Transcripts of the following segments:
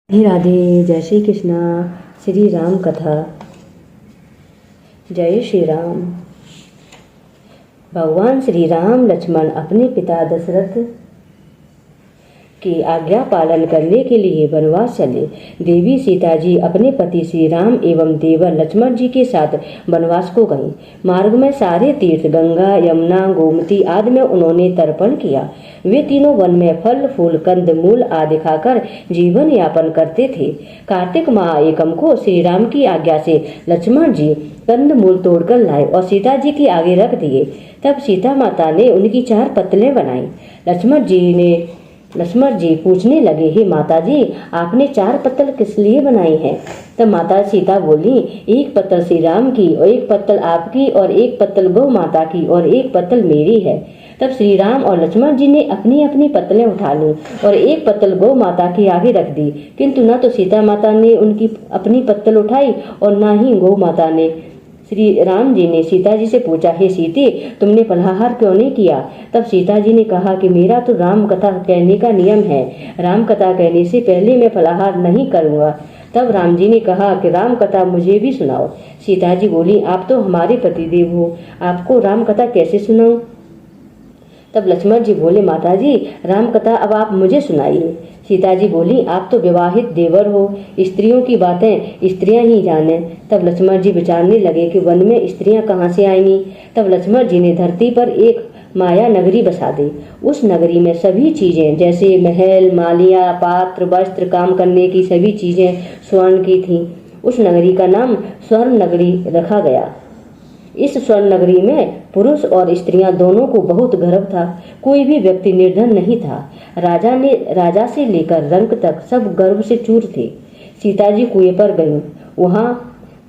राधे राधे। जय श्री कृष्णा। श्री राम कथा। जय श्री राम। भगवान श्री राम लक्ष्मण अपने पिता दशरथ की आज्ञा पालन करने के लिए वनवास चले। देवी सीता जी अपने पति श्री राम एवं देवर लक्ष्मण जी के साथ वनवास को गईं। मार्ग में सारे तीर्थ गंगा, यमुना, गोमती आदि में उन्होंने तर्पण किया। वे तीनों वन में फल फूल कंद मूल आदि खाकर जीवन यापन करते थे। कार्तिक माह एकम को श्री राम की आज्ञा से लक्ष्मण जी कंद मूल तोड़कर लाए और सीता जी के आगे रख दिए। तब सीता माता ने उनकी 4 पत्तलें बनाई। लक्ष्मण जी पूछने लगे, हे माता जी, आपने 4 पत्तल किस लिए बनाई हैं? तब माता सीता बोली, एक पत्तल श्री राम की और एक पत्तल आपकी और एक पत्तल गौ माता की और एक पत्तल मेरी है। तब श्री राम और लक्ष्मण जी ने अपनी अपनी पत्तलें उठा ली और एक पत्तल गौ माता के आगे रख दी, किंतु न तो सीता माता ने उनकी अपनी पत्तल उठाई और न ही गौ माता ने। श्री राम जी ने सीता जी से पूछा, हे सीते, तुमने फलाहार क्यों नहीं किया? तब सीता जी ने कहा कि मेरा तो राम कथा कहने का नियम है, राम कथा कहने से पहले मैं फलाहार नहीं करूँगा। तब राम जी ने कहा कि राम कथा मुझे भी सुनाओ। सीता जी बोली, आप तो हमारे पतिदेव हो, आपको राम कथा कैसे सुनाऊं? तब लक्ष्मण जी बोले, माता जी, राम कथा अब आप मुझे सुनाइए। सीता जी बोली, आप तो विवाहित देवर हो, स्त्रियों की बातें स्त्रियां ही जाने। तब लक्ष्मण जी विचारने लगे कि वन में स्त्रियां कहाँ से आएंगी। तब लक्ष्मण जी ने धरती पर एक माया नगरी बसा दी। उस नगरी में सभी चीजें जैसे महल, मालिया, पात्र, वस्त्र, काम करने की सभी चीजें स्वर्ण की थीं। उस नगरी का नाम स्वर्ण नगरी रखा गया। इस स्वर्ण नगरी में पुरुष और स्त्रियां दोनों को बहुत गर्व था। कोई भी व्यक्ति निर्धन नहीं था। राजा से लेकर रंक तक सब गर्व से चूर थे। सीता जी कुएं पर गईं। वहां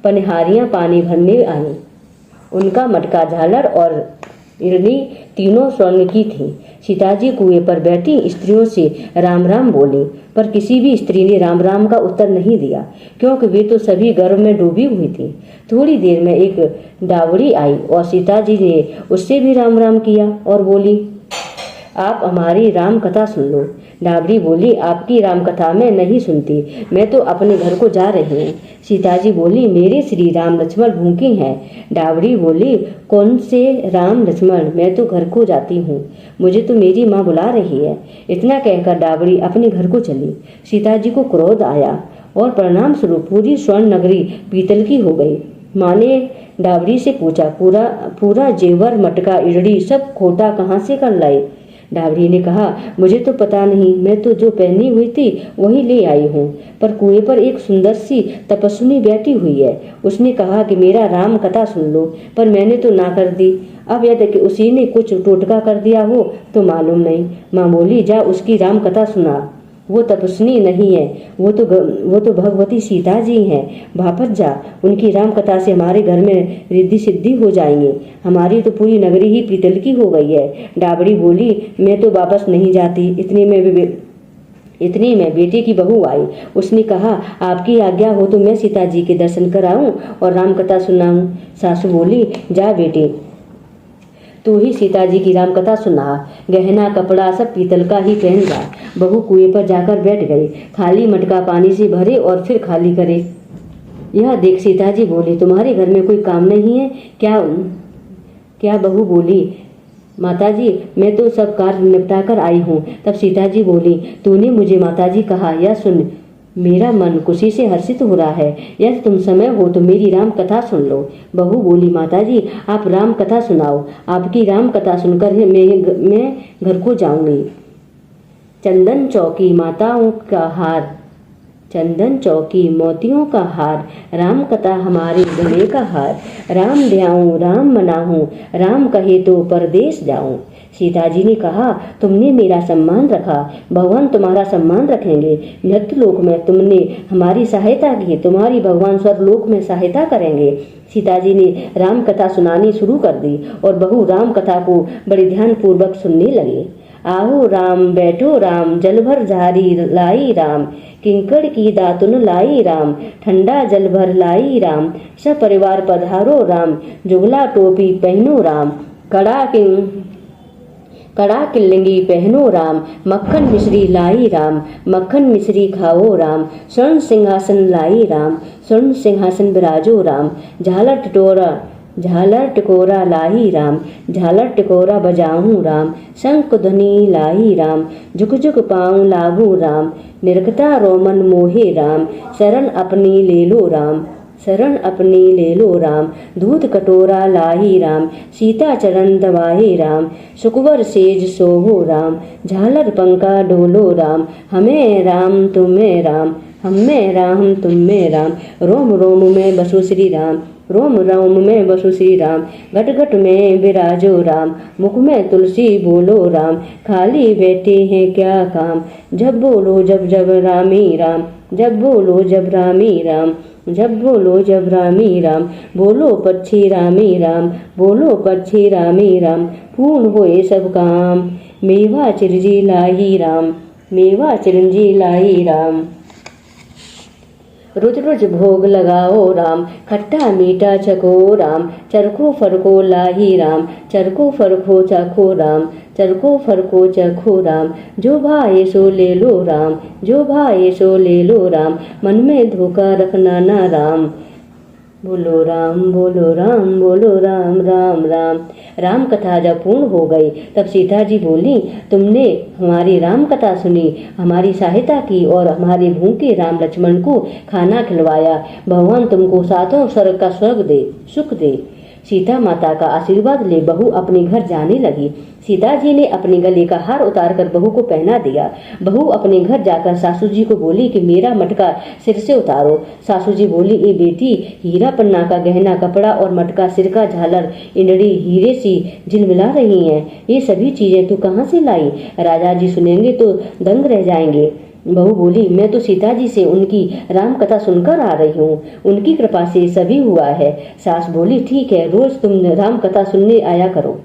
पनहारियां पानी भरने आईं। उनका मटका, झालर और इरनी तीनों स्वर्ण की थीं। सीता जी कुएं पर बैठी स्त्रियों से राम राम बोली, पर किसी भी स्त्री ने राम राम का उत्तर नहीं दिया, क्योंकि वे तो सभी गर्व में डूबी हुई थी। थोड़ी देर में एक डावड़ी आई और सीता जी ने उससे भी राम राम किया और बोली, आप हमारी राम कथा सुन लो। डावड़ी बोली, आपकी राम कथा मैं नहीं सुनती, मैं तो अपने घर को जा रही हूँ। सीता जी बोली, मेरे श्री राम लक्ष्मण भूखे हैं। डावड़ी बोली, कौन से राम लक्ष्मण, मैं तो घर को जाती हूँ, मुझे तो मेरी माँ बुला रही है। इतना कहकर डावड़ी अपने घर को चली। सीता जी को क्रोध आया और परिणाम स्वरूप पूरी स्वर्ण नगरी पीतल की हो गई। माँ ने डावड़ी से पूछा, पूरा जेवर, मटका, इडली सब खोटा कहाँ से कर लाई? डावरी ने कहा, मुझे तो पता नहीं, मैं तो जो पहनी हुई थी वही ले आई हूँ। पर कुएं पर एक सुंदर सी तपस्विनी बैठी हुई है, उसने कहा कि मेरा राम कथा सुन लो, पर मैंने तो ना कर दी। अब यदि कि उसी ने कुछ टोटका कर दिया हो तो मालूम नहीं। माँ बोली, जा उसकी राम कथा सुना। वो तपस्विनी नहीं है, वो तो भगवती सीता जी हैं। वापस जा, उनकी राम कथा से हमारे घर में रिद्धि सिद्धि हो जाएंगे। हमारी तो पूरी नगरी ही पीतल की हो गई है। डाबड़ी बोली, मैं तो वापस नहीं जाती। इतने में बेटे की बहू आई। उसने कहा, आपकी आज्ञा हो तो मैं सीता जी के दर्शन कराऊं और राम कथा सुनाऊं। सासू बोली, जा बेटे, तू ही सीता जी की राम कथा सुना। गहना कपड़ा सब पीतल का ही पहन जा। बहू कुएं पर जाकर बैठ गई। खाली मटका पानी से भरे और फिर खाली करे। यह देख सीता जी बोली, तुम्हारे घर में कोई काम नहीं है क्या? बहू बोली, माता जी, मैं तो सब कार्य निपटा कर आई हूँ। तब सीता जी बोली, तूने मुझे माता जी कहा, यह सुन मेरा मन खुशी से हर्षित हो रहा है। यदि तुम समय हो तो मेरी राम कथा सुन लो। बहू बोली, माता जी, आप राम कथा सुनाओ। आपकी राम कथा सुनकर मैं घर को जाऊंगी। चंदन चौकी माताओं का हार, चंदन चौकी मोतियों का हार, राम कथा हमारे गले का हार। राम ध्याऊं, राम मनाऊं, राम कहे तो परदेश जाऊं। सीता जी ने कहा, तुमने मेरा सम्मान रखा, भगवान तुम्हारा सम्मान रखेंगे। मृत्युलोक में तुमने हमारी सहायता की, तुम्हारी भगवान स्वर्गलोक में सहायता करेंगे। सीता जी ने राम कथा सुनानी शुरू कर दी और बहू राम कथा को बड़े ध्यान पूर्वक सुनने लगी। आओ राम, बैठो राम, जल भर झारी लाई राम, किंकड़ की दातुन लाई राम, ठंडा जल भर लाई राम, सब परिवार पधारो राम, जुगला टोपी पहनो राम, कड़ा किल्लंगी पहनो राम, मक्खन मिश्री लाई राम, मक्खन मिश्री खाओ राम, स्वर्ण सिंहासन लाई राम, स्वर्ण सिंहासन विराजो राम, झालर टिकोरा लाही राम, झालर टिकोरा बजाऊं राम, शंख ध्वनि लाही राम, झुक झुक पाऊं लागू राम, निरखता रोमन मोहे राम, शरण अपनी ले लो राम, शरण अपनी ले लो राम, दूध कटोरा लाही राम, सीता चरण दबाहे राम, सुकवर सेज सोहो राम, झालर पंखा डोलो राम, हमें राम तुम्हें राम, हमें राम तुम्हें राम, रोम रोम में बसो श्री राम, रोम रोम में बसु श्री राम, घट घट में विराजो राम, मुख में तुलसी बोलो राम, खाली बैठे हैं क्या काम, जब बोलो जब जब रामी राम, जब बोलो जब रामी राम, जब बोलो जब रामी राम, बोलो पक्षी रामी राम, बोलो पक्षी रामी राम, पूर्ण होए सब काम, मेवा चिरजी लाही राम, मेवा चिरंजी लाई राम, रोज रोज भोग लगाओ राम, खट्टा मीठा छको राम, चरखो फरको लाही राम, चरखो फरको चखो राम, चरखो फरको चखो राम, जो भाए सो ले लो राम, जो भाए सो ले लो राम, मन में धोखा रखना ना राम, बोलो राम बोलो राम बोलो राम राम राम। राम कथा जब पूर्ण हो गई तब सीता जी बोली, तुमने हमारी राम कथा सुनी, हमारी सहायता की और हमारे भूखे राम लक्ष्मण को खाना खिलवाया, भगवान तुमको सातों स्वर्ग का स्वर्ग दे, सुख दे। सीता माता का आशीर्वाद ले बहू अपने घर जाने लगी। सीता जी ने अपने गले का हार उतारकर बहू को पहना दिया। बहू अपने घर जाकर सासू जी को बोली कि मेरा मटका सिर से उतारो। सासू जी बोली, ए बेटी, हीरा पन्ना का गहना, कपड़ा और मटका, सिर का झालर, इंडड़ी हीरे सी झिलमिला रही हैं, ये सभी चीजें तू कहाँ से लाई? राजा जी सुनेंगे तो दंग रह जाएंगे। बहू बोली, मैं तो सीता जी से उनकी राम कथा सुनकर आ रही हूँ, उनकी कृपा से सभी हुआ है। सास बोली, ठीक है, रोज तुम राम कथा सुनने आया करो।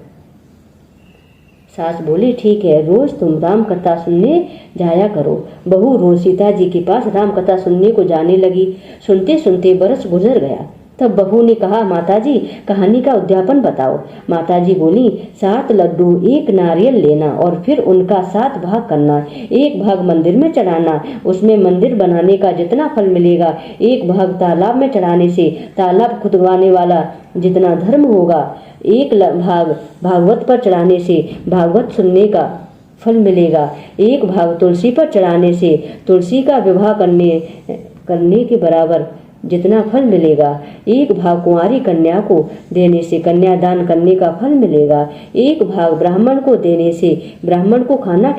सास बोली, ठीक है, रोज तुम राम कथा सुनने जाया करो। बहू रोज सीता जी के पास राम कथा सुनने को जाने लगी। सुनते सुनते बरस गुजर गया। तब बहू ने कहा, माता जी, कहानी का उद्यापन बताओ। माता जी बोली, 7 लड्डू, 1 नारियल लेना और फिर उनका 7 भाग करना। 1 भाग मंदिर में चढ़ाना, उसमें मंदिर बनाने का जितना फल मिलेगा। 1 भाग तालाब में चढ़ाने से तालाब खुदवाने वाला जितना धर्म होगा। 1 भाग भागवत पर चढ़ाने से भागवत सुनने का फल मिलेगा। 1 भाग तुलसी पर चढ़ाने से तुलसी का विवाह करने के बराबर जितना फल मिलेगा। 1 भाग कुंवारी कन्या को देने से कन्यादान करने का फल मिलेगा। 1 भाग ब्राह्मण को देने से ब्राह्मण को खाना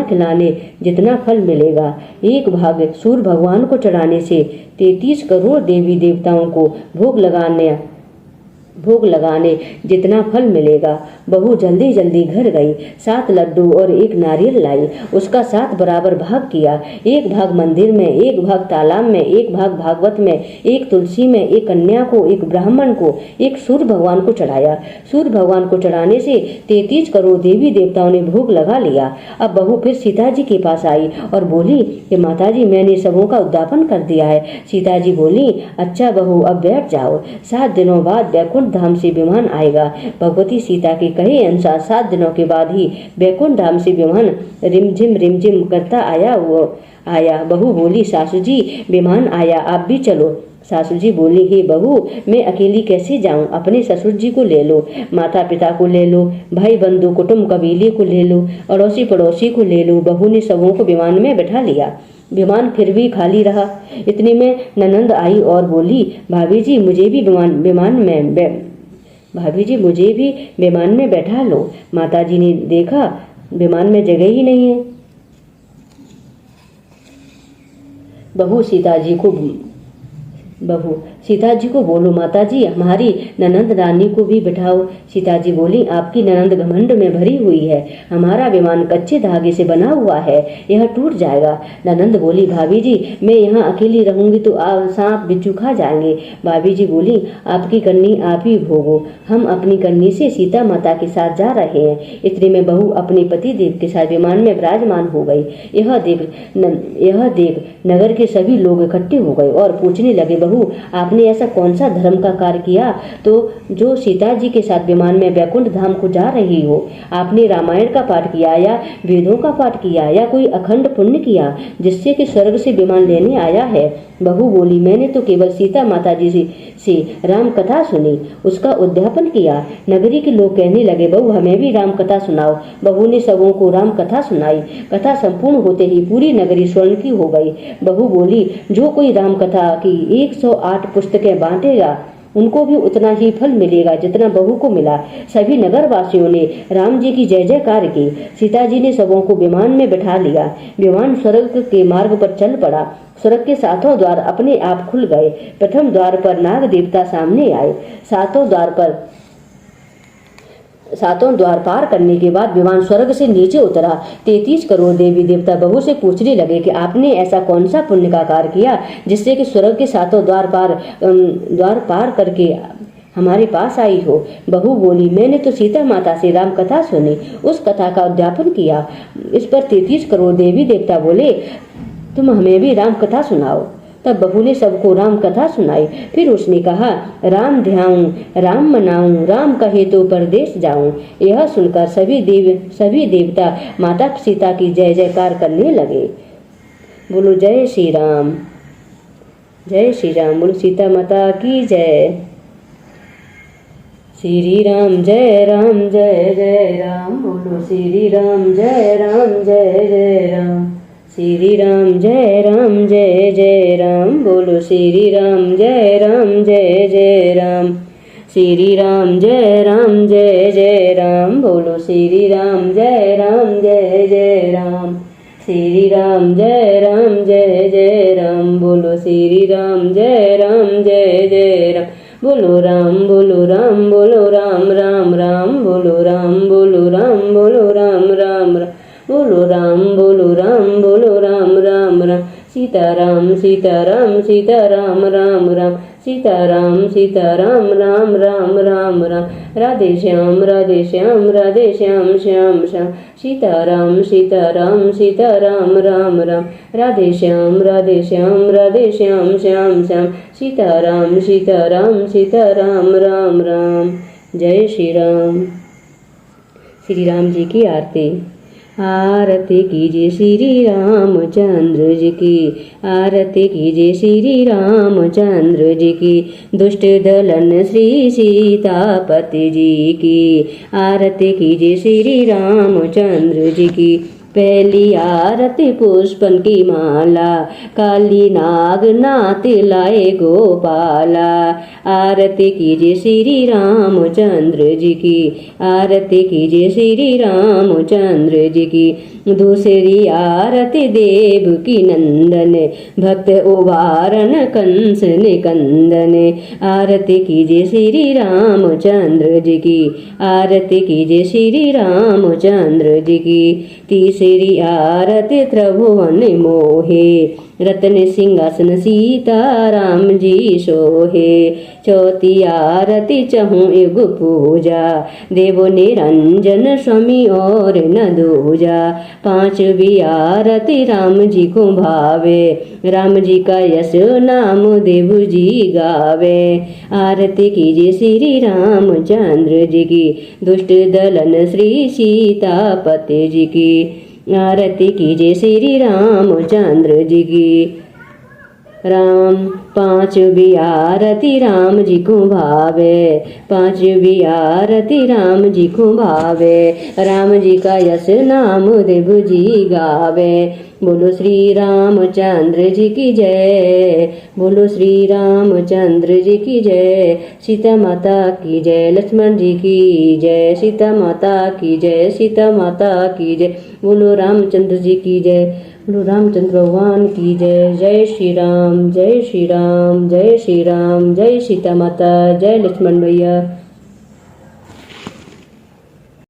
खिलाने जितना फल मिलेगा। 1 भाग सूर्य भगवान को चढ़ाने से 33 करोड़ देवी देवताओं को भोग लगाने जितना फल मिलेगा। बहू जल्दी जल्दी घर गई, 7 लड्डू और 1 नारियल लाई, उसका 7 बराबर भाग किया। 1 भाग मंदिर में, 1 भाग तालाब में, 1 भाग भागवत में, 1 तुलसी में, 1 कन्या को, 1 ब्राह्मण को, 1 सूर्य भगवान को चढ़ाया। सूर्य भगवान को चढ़ाने से 33 करोड़ देवी देवताओं ने भोग लगा लिया। अब बहू फिर सीता जी के पास आई और बोली कि माता जी, मैंने सबों का उद्यापन कर दिया है। सीता जी बोली, अच्छा बहू, अब बैठ जाओ, 7 दिनों बाद वैकुंठ धाम से विमान आएगा। भगवती सीता के कहे अनुसार 7 दिनों के बाद ही वैकुंठ धाम से विमान रिमझिम करता आया। बहू बोली, सासू जी, विमान आया, आप भी चलो। सासू जी बोली, हे बहू, मैं अकेली कैसे जाऊं? अपने ससुर जी को ले लो, माता पिता को ले लो, भाई बंधु कुटुंब कबीले को ले लो, अड़ोसी पड़ोसी को ले लो। बहू ने सबों को विमान में बैठा लिया। विमान फिर भी खाली रहा। इतने में ननंद आई और बोली, भाभी जी, मुझे भी विमान में बैठा लो। माता जी ने देखा विमान में जगह ही नहीं है। बहू सीता जी को बोलो, माता जी, हमारी ननंद रानी को भी बिठाओ। सीता जी बोली, आपकी ननंद घमंड में भरी हुई है, हमारा विमान कच्चे धागे से बना हुआ है, यह टूट जाएगा। ननंद बोली, भाभी जी, मैं यहाँ अकेली रहूंगी तो सांप बिच्छू खा जाएंगे। भाभी जी बोली, आपकी करनी आप ही भोगो, हम अपनी करनी से सीता माता के साथ जा रहे हैं। इतने में बहू अपने पति देव के साथ विमान में विराजमान हो गई। यह देख नगर के सभी लोग इकट्ठे हो गए और पूछने लगे, बहू, आपने आपने ऐसा कौन सा धर्म का कार्य किया तो जो सीता जी के साथ विमान में वैकुंठ धाम को जा रही हो? आपने रामायण का पाठ किया या वेदों का पाठ किया या कोई अखंड पुण्य किया जिससे कि स्वर्ग से विमान लेने आया है? बहू बोली, मैंने तो केवल सीता माता जी से राम कथा सुनी, उसका उद्यापन किया। नगरी के लोग कहने लगे, बहू हमें भी राम कथा सुनाओ। बहू ने सबों को राम कथा सुनाई। कथा संपूर्ण होते ही पूरी नगरी स्वर्ण की हो गई। बहू बोली, जो कोई राम कथा की 108 पुस्तकें बांटेगा उनको भी उतना ही फल मिलेगा जितना बहू को मिला। सभी नगर वासियों ने राम जी की जय जयकार की। सीता जी ने सबों को विमान में बैठा लिया। विमान स्वर्ग के मार्ग पर चल पड़ा। स्वर्ग के सातों द्वार अपने आप खुल गए। प्रथम द्वार पर नाग देवता सामने आए। सातों द्वार पार करने के बाद विमान स्वर्ग से नीचे उतरा। 33 करोड़ देवी देवता बहू से पूछने लगे कि आपने ऐसा कौन सा पुण्य का कार्य किया जिससे कि स्वर्ग के सातों द्वार पार करके हमारे पास आई हो? बहू बोली, मैंने तो सीता माता से राम कथा सुनी, उस कथा का उद्यापन किया। इस पर 33 करोड़ देवी देवता बोले, तुम हमें भी राम कथा सुनाओ। तब बहू ने सबको राम कथा सुनाई। फिर उसने कहा, राम ध्याऊं, राम मनाऊं, राम कहे तो परदेश जाऊं। यह सुनकर सभी देवता माता सीता की जय जयकार करने लगे। बोलो जय श्री राम, जय श्री राम। बोलो सीता माता की जय। श्री राम जय जय राम। बोलो श्री राम जय जय राम। श्री राम जय जय राम। बोलो श्री राम जय जय राम। श्री राम जय जय राम। बोलो श्री राम जय जय राम। श्री राम जय जय राम। बोलो श्री राम जय जय राम। बोलो राम बोलो राम बोलो राम राम राम। बोलो राम बोलो राम बोलो राम राम राम। बोलो राम बोलो राम बोलो राम राम राम। सीताराम सीताराम सीताराम राम राम। सीताराम सीताराम राम राम राम राम। राधे श्याम राधे श्याम राधे श्याम श्याम श्याम। सीताराम सीताराम सीताराम राम राम। राधे श्याम राधे श्याम राधे श्याम श्याम श्याम। सीताराम सीताराम सीताराम राम राम। जय श्री राम। श्री राम जी की आरती। आरती कीजिए श्री रामचंद्र जी की। आरती कीजिए श्री रामचंद्र जी की। दुष्ट दलन श्री सीतापति जी की। आरती कीजिए श्री रामचंद्र जी की। पहली आरती पुष्पन की माला। काली नाग नाथ लाए गोपाला। आरती कीजिए श्री रामचंद्र जी की। आरती कीजिए श्री रामचंद्र जी की। दूसरी आरती देव की नंदन। भक्त उबारन कंस निकंदन। आरती कीजिए श्री रामचंद्र जी की। आरती कीजिए श्री रामचंद्र जी की। तीसरी आरती त्रिभुवन मोहे। रत्न सिंहासन सीता राम जी सोहे। चौथी आरती चहु युग पूजा। देव निरंजन स्वामी और न दूजा। पांचवी आरती राम जी को भावे। राम जी का यश नाम देव जी गावे। आरती कीजिए श्री रामचंद्र जी की। दुष्ट दलन श्री सीतापति जी की। आरती कीजिए श्री रामचंद्र जी की। राम पांचवी आरती राम जी को भावे। पांचवी आरती राम जी को भावे। राम जी का यश नाम देव जी गावे। बोलो श्री रामचंद्र जी की जय। बोलो श्री रामचंद्र जी की जय। सीता माता की जय। लक्ष्मण जी की जय। सीता माता की जय। सीता माता की जय। बोलो रामचंद्र जी की जय। बोलो रामचंद्र भगवान की जय। जय श्री राम जय श्री राम जय श्री राम। जय सीता माता जय लक्ष्मण भैया।